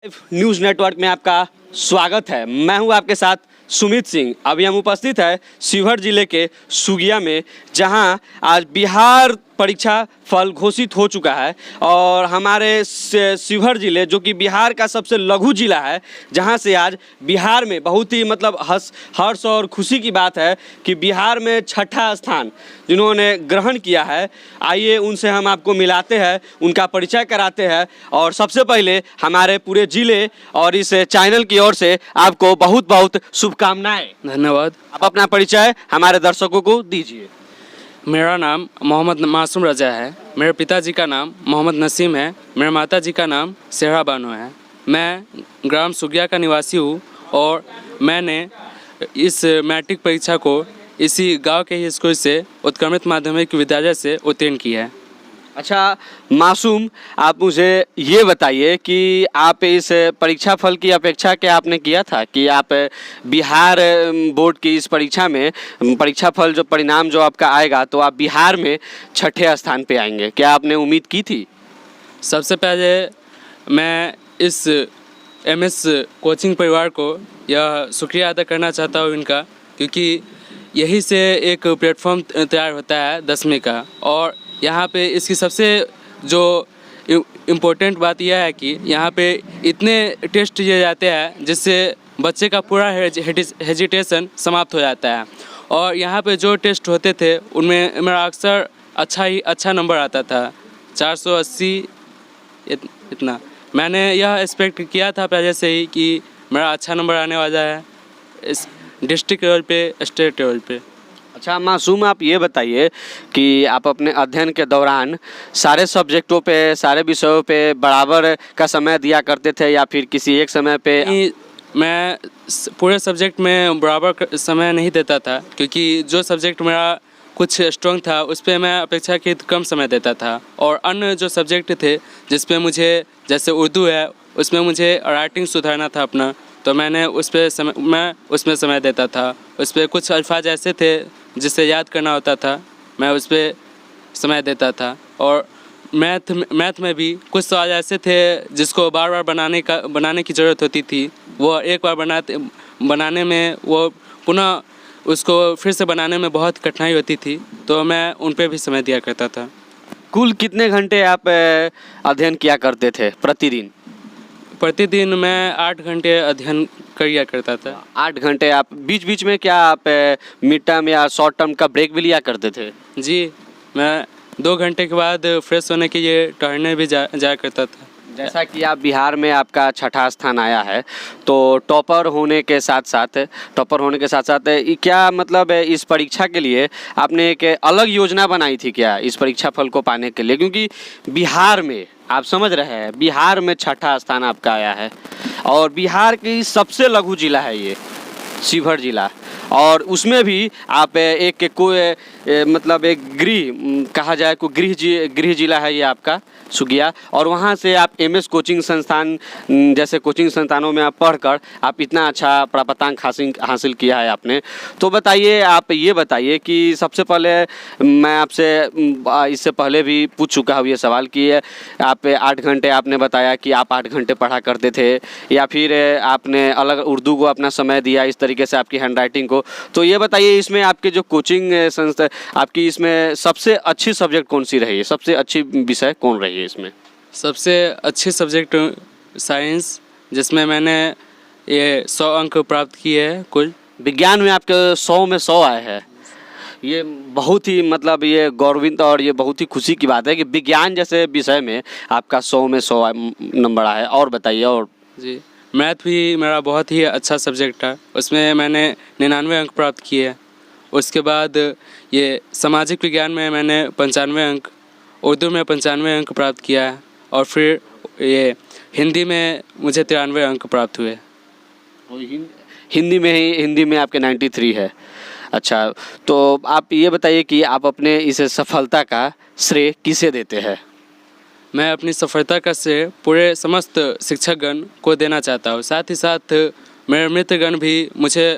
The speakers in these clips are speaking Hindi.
न्यूज़ नेटवर्क में आपका स्वागत है। मैं हूं आपके साथ सुमित सिंह। अभी हम उपस्थित है शिवहर जिले के सुगिया में, जहां आज बिहार परीक्षा फल घोषित हो चुका है और हमारे शिवहर जिले जो कि बिहार का सबसे लघु जिला है, जहां से आज बिहार में बहुत ही मतलब हर्ष और खुशी की बात है कि बिहार में छठा स्थान जिन्होंने ग्रहण किया है। आइए उनसे हम आपको मिलाते हैं, उनका परिचय कराते हैं और सबसे पहले हमारे पूरे जिले और इस चैनल की ओर से आपको बहुत बहुत शुभकामनाएं। धन्यवाद। आप अपना परिचय हमारे दर्शकों को दीजिए। मेरा नाम मोहम्मद मासूम रजा है। मेरे पिताजी का नाम मोहम्मद नसीम है। मेरे माताजी का नाम सेहरा बानो है। मैं ग्राम सुगिया का निवासी हूँ और मैंने इस मैट्रिक परीक्षा को इसी गांव के ही स्कूल से उत्क्रमित माध्यमिक विद्यालय से उत्तीर्ण किया है। अच्छा मासूम, आप मुझे ये बताइए कि आप इस परीक्षा फल की अपेक्षा क्या आपने किया था कि आप बिहार बोर्ड की इस परीक्षा में परीक्षा फल जो परिणाम जो आपका आएगा तो आप बिहार में छठे स्थान पे आएंगे, क्या आपने उम्मीद की थी? सबसे पहले मैं इस MS कोचिंग परिवार को यह शुक्रिया अदा करना चाहता हूँ इनका, क्योंकि यही से एक प्लेटफॉर्म तैयार होता है 10वीं का। और यहाँ पे इसकी सबसे जो इम्पोर्टेंट बात यह है कि यहाँ पे इतने टेस्ट लिए जाते हैं जिससे बच्चे का पूरा हेजिटेशन समाप्त हो जाता है। और यहाँ पे जो टेस्ट होते थे उनमें मेरा अक्सर अच्छा नंबर आता था, 480 इतना। मैंने यह एक्सपेक्ट किया था पहले से ही कि मेरा अच्छा नंबर आने वाला है इस डिस्ट्रिक्ट लेवल पे, स्टेट लेवल पे। अच्छा मासूम, आप ये बताइए कि आप अपने अध्ययन के दौरान सारे सब्जेक्टों पे, सारे विषयों पे बराबर का समय दिया करते थे या फिर किसी एक समय पे? मैं पूरे सब्जेक्ट में बराबर समय नहीं देता था, क्योंकि जो सब्जेक्ट मेरा कुछ स्ट्रॉन्ग था उस पर मैं अपेक्षाकृत कम समय देता था। और अन्य जो सब्जेक्ट थे जिस पे मुझे, जैसे उर्दू है, उसमें मुझे राइटिंग सुधारना था अपना, तो मैं उसमें समय देता था। उस पर कुछ अल्फाज ऐसे थे जिसे याद करना होता था, मैं उस पर समय देता था। और मैथ में भी कुछ सवाल ऐसे थे जिसको बार बार बनाने की ज़रूरत होती थी। वो एक बार बनाने में वो पुनः उसको फिर से बनाने में बहुत कठिनाई होती थी, तो मैं उन पे भी समय दिया करता था। कुल कितने घंटे आप अध्ययन किया करते थे प्रतिदिन? प्रतिदिन मैं 8 घंटे अध्ययन किया करता था। 8 घंटे। आप बीच बीच में क्या आप मिड टर्म या शॉर्ट टर्म का ब्रेक भी लिया करते थे? जी, मैं 2 घंटे के बाद फ्रेश होने के लिए टहलने भी जाया करता था। जैसा कि आप बिहार में आपका छठा स्थान आया है, तो टॉपर होने के साथ साथ क्या मतलब इस परीक्षा के लिए आपने एक अलग योजना बनाई थी क्या इस परीक्षा फल को पाने के लिए? क्योंकि बिहार में आप समझ रहे हैं, बिहार में छठा स्थान आपका आया है और बिहार की सबसे लघु जिला है ये शिवहर जिला, और उसमें भी आप मतलब एक गृह कहा जाए को गृह जिला है ये आपका सुगिया, और वहाँ से आप MS कोचिंग संस्थान जैसे कोचिंग संस्थानों में आप पढ़कर आप इतना अच्छा प्राप्तांक हासिल किया है आपने। तो बताइए, आप ये बताइए कि सबसे पहले मैं आपसे इससे पहले भी पूछ चुका हूँ ये सवाल कि आप 8 घंटे आपने बताया कि आप 8 घंटे पढ़ा करते थे या फिर आपने अलग उर्दू को अपना समय दिया, इस तरीके से आपकी हैंड राइटिंग को। तो ये बताइए इसमें आपके जो कोचिंग संस्था आपकी, इसमें सबसे अच्छी सब्जेक्ट कौन सी रही है, सबसे अच्छी विषय कौन रही है इसमें? सबसे अच्छी सब्जेक्ट साइंस, जिसमें मैंने ये 100 अंक प्राप्त किए हैं कुल। विज्ञान में आपके 100 में 100 आए हैं, ये बहुत ही मतलब ये गौरवित और ये बहुत ही खुशी की बात है कि विज्ञान जैसे विषय में आपका 100 में 100 नंबर आया है। और बताइए। और जी, मैथ भी मेरा बहुत ही अच्छा सब्जेक्ट है, उसमें मैंने 99 अंक प्राप्त किए। उसके बाद ये सामाजिक विज्ञान में मैंने 95 अंक, उर्दू में 95 अंक प्राप्त किया है, और फिर ये हिंदी में मुझे 93 अंक प्राप्त हुए। हिंदी में आपके 93 है। अच्छा, तो आप ये बताइए कि आप अपने इस सफलता का श्रेय किसे देते हैं? मैं अपनी सफलता का श्रेय पूरे समस्त शिक्षकगण को देना चाहता हूँ। साथ ही साथ मेरे मित्रगण भी मुझे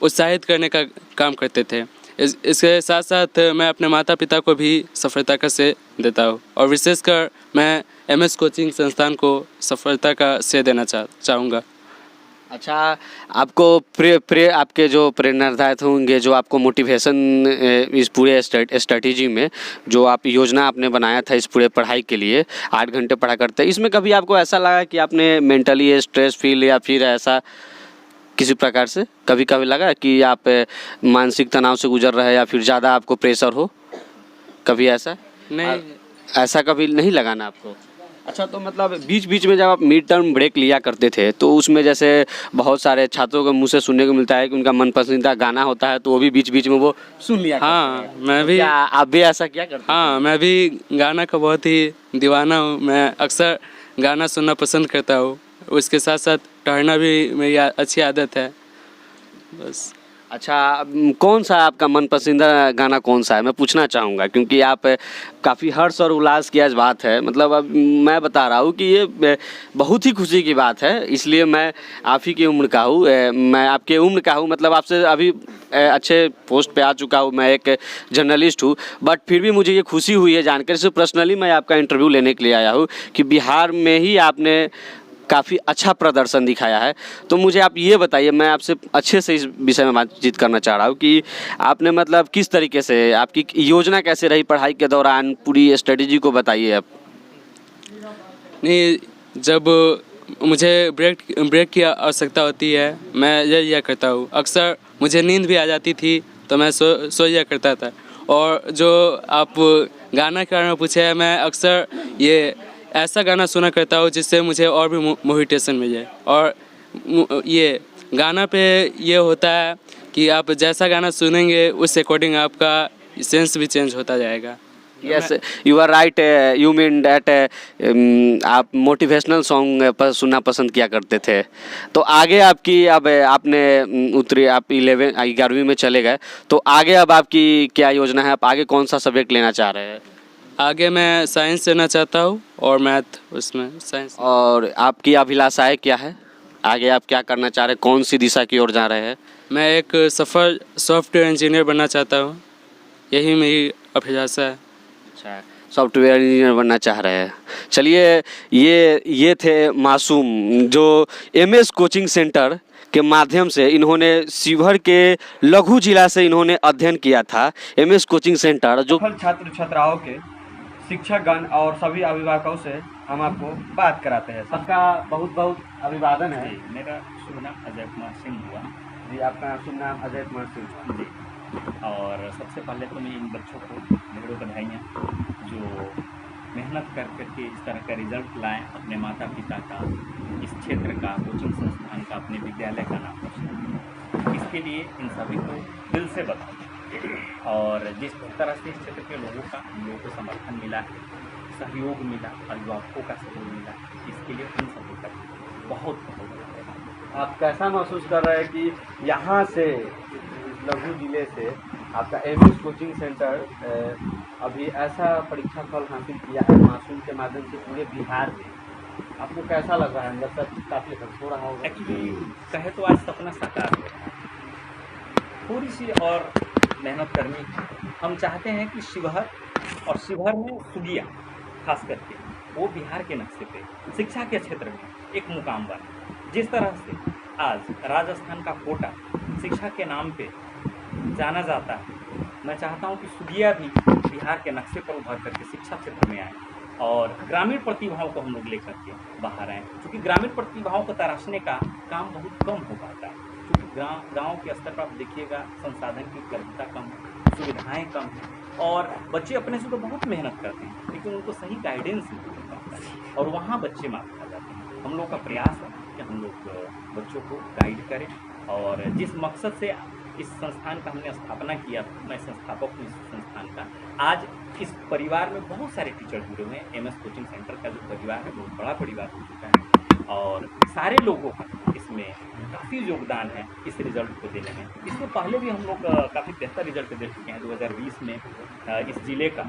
उत्साहित करने का काम करते थे। इसके साथ साथ मैं अपने माता पिता को भी सफलता का श्रेय देता हूँ और विशेषकर मैं MS कोचिंग संस्थान को सफलता का श्रेय देना चाहूँगा। अच्छा, आपको आपके जो प्रेरणादायक होंगे, जो आपको मोटिवेशन इस पूरे स्ट्रेटेजी में जो आप योजना आपने बनाया था इस पूरे पढ़ाई के लिए 8 घंटे पढ़ा करते, इसमें कभी आपको ऐसा लगा कि आपने मेंटली स्ट्रेस फील या फिर ऐसा किसी प्रकार से कभी कभी लगा कि आप मानसिक तनाव से गुजर रहे हैं या फिर ज़्यादा आपको प्रेशर हो, कभी ऐसा नहीं, ऐसा कभी नहीं लगा ना आपको? अच्छा, तो मतलब बीच बीच में जब आप मिड टर्म ब्रेक लिया करते थे तो उसमें जैसे बहुत सारे छात्रों के मुंह से सुनने को मिलता है कि उनका मन पसंदीदा गाना होता है तो वो भी बीच बीच में वो सुन लिया करते हाँ हैं। मैं तो भी क्या आप भी ऐसा क्या करते हाँ मैं भी गाना का बहुत ही दीवाना हूँ। मैं अक्सर गाना सुनना पसंद करता हूँ, उसके साथ साथ टहलना भी मेरी अच्छी आदत है बस। अच्छा, कौन सा आपका मन पसंदीदा गाना कौन सा है, मैं पूछना चाहूँगा, क्योंकि आप काफ़ी हर्ष और उल्लास की आज बात है। मतलब अब मैं बता रहा हूँ कि ये बहुत ही खुशी की बात है, इसलिए मैं आप ही की उम्र का हूँ, मैं आपके उम्र का हूँ, मतलब आपसे अभी अच्छे पोस्ट पे आ चुका हूँ, मैं एक जर्नलिस्ट हूँ, बट फिर भी मुझे ये खुशी हुई है जानकर। सिर्फ पर्सनली मैं आपका इंटरव्यू लेने के लिए आया हूँ कि बिहार में ही आपने काफ़ी अच्छा प्रदर्शन दिखाया है। तो मुझे आप ये बताइए, मैं आपसे अच्छे से इस विषय में बातचीत करना चाह रहा हूँ कि आपने मतलब किस तरीके से, आपकी योजना कैसे रही पढ़ाई के दौरान, पूरी स्ट्रेटेजी को बताइए आप। नहीं, जब मुझे ब्रेक की आवश्यकता होती है मैं यह करता हूँ। अक्सर मुझे नींद भी आ जाती थी तो मैं सो जाया करता था। और जो आप गाना के बारे में पूछे हैं, मैं अक्सर ये ऐसा गाना सुना करता हूँ जिससे मुझे और भी मोटिवेशन मिल जाए। और ये गाना पे ये होता है कि आप जैसा गाना सुनेंगे उस अकॉर्डिंग आपका सेंस भी चेंज होता जाएगा। Yes, you are right, you mean that आप मोटिवेशनल सॉन्ग पर सुनना पसंद किया करते थे। तो आगे आपकी, अब आपने उतरी, आप 11वीं में चले गए, तो आगे अब आपकी क्या योजना है, आप आगे कौन सा सब्जेक्ट लेना चाह रहे हैं? आगे मैं साइंस लेना चाहता हूँ और मैथ, उसमें साइंस। और आपकी अभिलाषाएं क्या है, आगे आप क्या करना चाह रहे हैं, कौन सी दिशा की ओर जा रहे हैं? मैं एक सफल सॉफ्टवेयर इंजीनियर बनना चाहता हूँ, यही मेरी अभिलाषा है। अच्छा, सॉफ्टवेयर इंजीनियर बनना चाह रहे हैं। चलिए, ये थे मासूम, जो MS कोचिंग सेंटर के माध्यम से इन्होंने शिवहर के लघु जिला से इन्होंने अध्ययन किया था। MS कोचिंग सेंटर जो छात्र छात्राओं के शिक्षकगण और सभी अभिभावकों से हम आपको बात कराते हैं। सबका बहुत बहुत अभिवादन है। मेरा शुभ नाम अजय कुमार सिंह हुआ। जी, आपका शुभ नाम अजय कुमार सिंह जी, और सबसे पहले तो मैं इन बच्चों को ढेरों बधाइयाँ जो मेहनत कर करके इस तरह का रिजल्ट लाएं, अपने माता पिता का, इस क्षेत्र का, कोचिंग संस्थान का, अपने विद्यालय का नाम रोशन। इसके लिए इन सभी को दिल से बधाई। और जिस तरह से इस क्षेत्र के लोगों का, हम लोगों को समर्थन मिला है, सहयोग मिला, अभिभावकों का सहयोग मिला, इसके लिए इन सभी का बहुत बहुत धन्यवाद। आप कैसा महसूस कर रहे हैं कि यहाँ से लघु जिले से आपका MS कोचिंग सेंटर अभी ऐसा परीक्षा फल हासिल किया है मासूम के माध्यम से पूरे बिहार में, आपको कैसा लग रहा है? अंदर से काफ़ी हर्ष हो रहा होगा। एक्चुअली कहे तो आज सपना साकार हो रहा है, थोड़ी सी और मेहनत करनी है। हम चाहते हैं कि शिवहर और शिवहर में सुगिया खास करके वो बिहार के नक्शे पे शिक्षा के क्षेत्र में एक मुकाम बने। जिस तरह से आज राजस्थान का कोटा शिक्षा के नाम पे जाना जाता है, मैं चाहता हूं कि सुगिया भी बिहार के नक्शे पर उभर करके शिक्षा क्षेत्र में आए और ग्रामीण प्रतिभाओं को हम लोग लेकर के बाहर आएँ। क्योंकि ग्रामीण प्रतिभाओं को तराशने का काम बहुत कम हो पाता है, क्योंकि गाँव के स्तर पर आप देखिएगा संसाधन की उपलब्धता कम है, सुविधाएँ कम हैं और बच्चे अपने से तो बहुत मेहनत करते हैं लेकिन उनको सही गाइडेंस नहीं मिल पाता है और वहाँ बच्चे मार खा जाते हैं। हम लोग का प्रयास है कि हम लोग बच्चों को गाइड करें और जिस मकसद से इस संस्थान का हमने स्थापना किया, मैं संस्थापक हूँ इस संस्थान का। आज इस परिवार में बहुत सारे टीचर जुड़े हुए हैं। MS कोचिंग सेंटर का जो परिवार है बहुत बड़ा परिवार हो चुका है और सारे लोगों का इसमें काफ़ी योगदान है इस रिज़ल्ट को देने में। इससे पहले भी हम लोग काफ़ी बेहतर रिजल्ट दे चुके हैं। 2020 में इस ज़िले का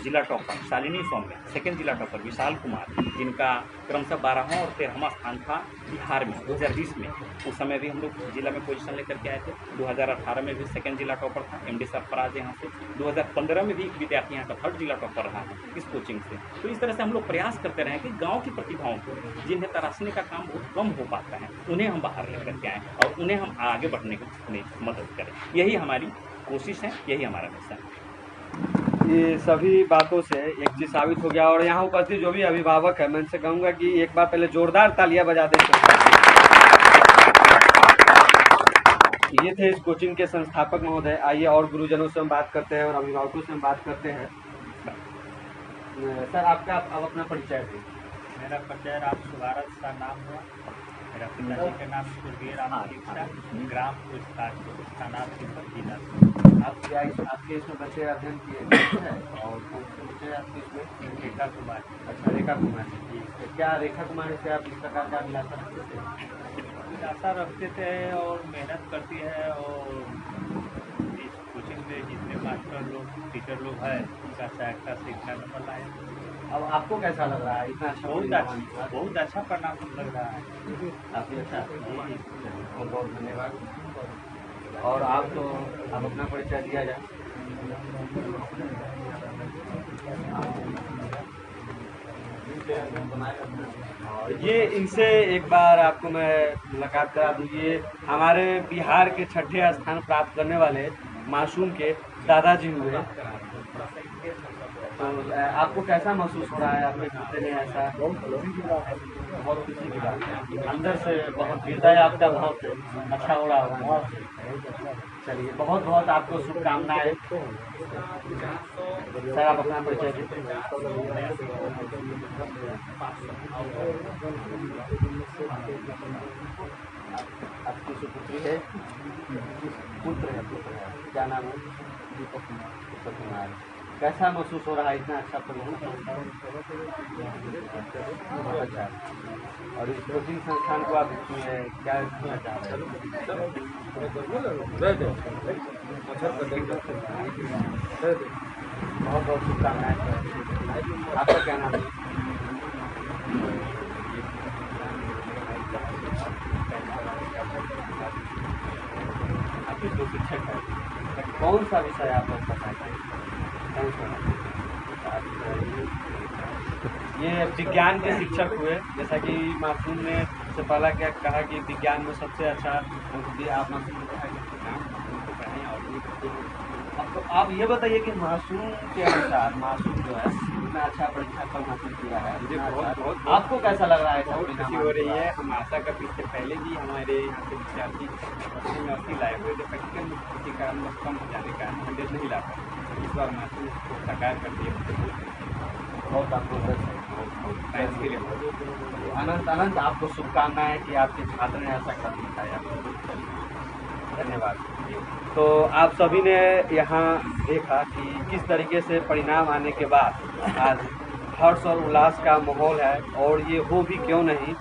जिला टॉपर शालिनी सौम्य, सेकेंड जिला टॉपर विशाल कुमार, जिनका क्रमशः 12वां और 13वां स्थान था बिहार में 2020 में। उस समय भी हम लोग जिला में पोजीशन लेकर के आए थे। 2018 में भी सेकेंड जिला टॉपर था MD सरफराज यहाँ से। 2015 में भी एक विद्यार्थी यहाँ का थर्ड जिला टॉपर रहा है इस कोचिंग से। तो इस तरह से हम लोग प्रयास करते रहे कि गाँव की प्रतिभाओं को, जिन्हें तराशने का काम बहुत कम हो पाता है, उन्हें हम बाहर लेकर के आएँ और उन्हें हम आगे बढ़ने में मदद करें। यही हमारी कोशिश है, यही हमारा मिशन है। ये सभी बातों से एक चीज साबित हो गया। और यहाँ उपस्थित जो भी अभिभावक है, मैं इनसे कहूँगा कि एक बार पहले जोरदार तालियां बजा दें। ये थे इस कोचिंग के संस्थापक महोदय। आइए और गुरुजनों से हम बात करते हैं और अभिभावकों से हम बात करते हैं। सर, आपका अब अपना परिचय दें। मेरा परिचय राम सुभारत का नाम हुआ। मेरा पिताजी का नाम स्वर्गीय राम दीक्षा, ग्राम पूछताछ थाना जिला। आपके इसमें बच्चे अध्ययन किए हैं और कौन से बच्चे आपके इसमें? रेखा कुमार। अच्छा, रेखा कुमारी जी। तो क्या रेखा कुमारी से आप इस प्रकार का अभिलाषा रखते थे? आशा रखते थे और मेहनत करती है। और इस कोचिंग में जितने मास्टर लोग, टीचर लोग हैं, उनका सहायता से इतना नंबर लाए। अब आपको कैसा लग रहा है इतना अच्छा? बहुत अच्छा परिणाम लग रहा है। काफ़ी अच्छा। बहुत बहुत धन्यवाद। और आप तो आप अपना परिचय दिया जाए। ये इनसे एक बार आपको मैं मुलाकात करा दूँ। ये हमारे बिहार के 6ठे स्थान प्राप्त करने वाले मासूम के दादाजी हुए। तो आपको कैसा महसूस हो रहा है? आपके बेटे ने ऐसा बहुत खुशी की बात है, अंदर से बहुत हृदय आपका बहुत अच्छा हो रहा होगा। चलिए, बहुत बहुत आपको शुभकामनाएं। सर, आप अपना परिचय दें। आपकी सुपुत्री है? पुत्र है। क्या नाम है? दीपक कुमार। कैसा महसूस हो रहा है इतना अच्छा परिणाम? बहुत अच्छा। और इस कोचिंग संस्थान को आप क्या कहना चाह रहे हैं? बहुत बहुत शुभकामनाएं। आपका क्या नाम है? आपके जो शिक्षक है, कौन सा विषय आप पढ़ाते हैं? ये विज्ञान के शिक्षक हुए। जैसा कि मासूम ने सबसे पहला क्या कहा कि विज्ञान में सबसे अच्छा आप मासूम ने कहा कि अब तो आप ये बताइए कि मासूम के अनुसार मासूम जो है इतना अच्छा परीक्षा फल हासिल किया है, मुझे बहुत आपको कैसा लग रहा है? बहुत खुशी हो रही है। हम आशा करते इससे पहले भी हमारे यहाँ से विद्यार्थी 80 लाए हुए थे। प्रैक्टिकल में किसी कारण कम हो जाने का 100 नहीं ला पाए। इस बार मासूम को साकार कर दिया। बहुत आपको इसके लिए अनंत अनंत आपको शुभकामनाएं कि आपके छात्र ने ऐसा कर दिखाया। धन्यवाद। तो आप सभी ने यहाँ देखा कि किस तरीके से परिणाम आने के बाद आज हर्ष और उल्लास का माहौल है। और ये हो भी क्यों नहीं,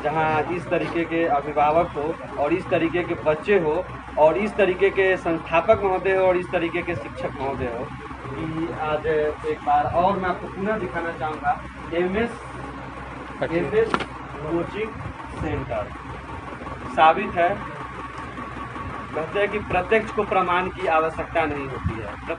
जहाँ इस तरीके के अभिभावक हो और इस तरीके के बच्चे हो और इस तरीके के संस्थापक महोदय हो और इस तरीके के शिक्षक महोदय हो। कि आज एक बार और मैं आपको पुनः दिखाना चाहूँगा MS कोचिंग सेंटर। साबित है, कहते हैं कि प्रत्यक्ष को प्रमाण की आवश्यकता नहीं होती है।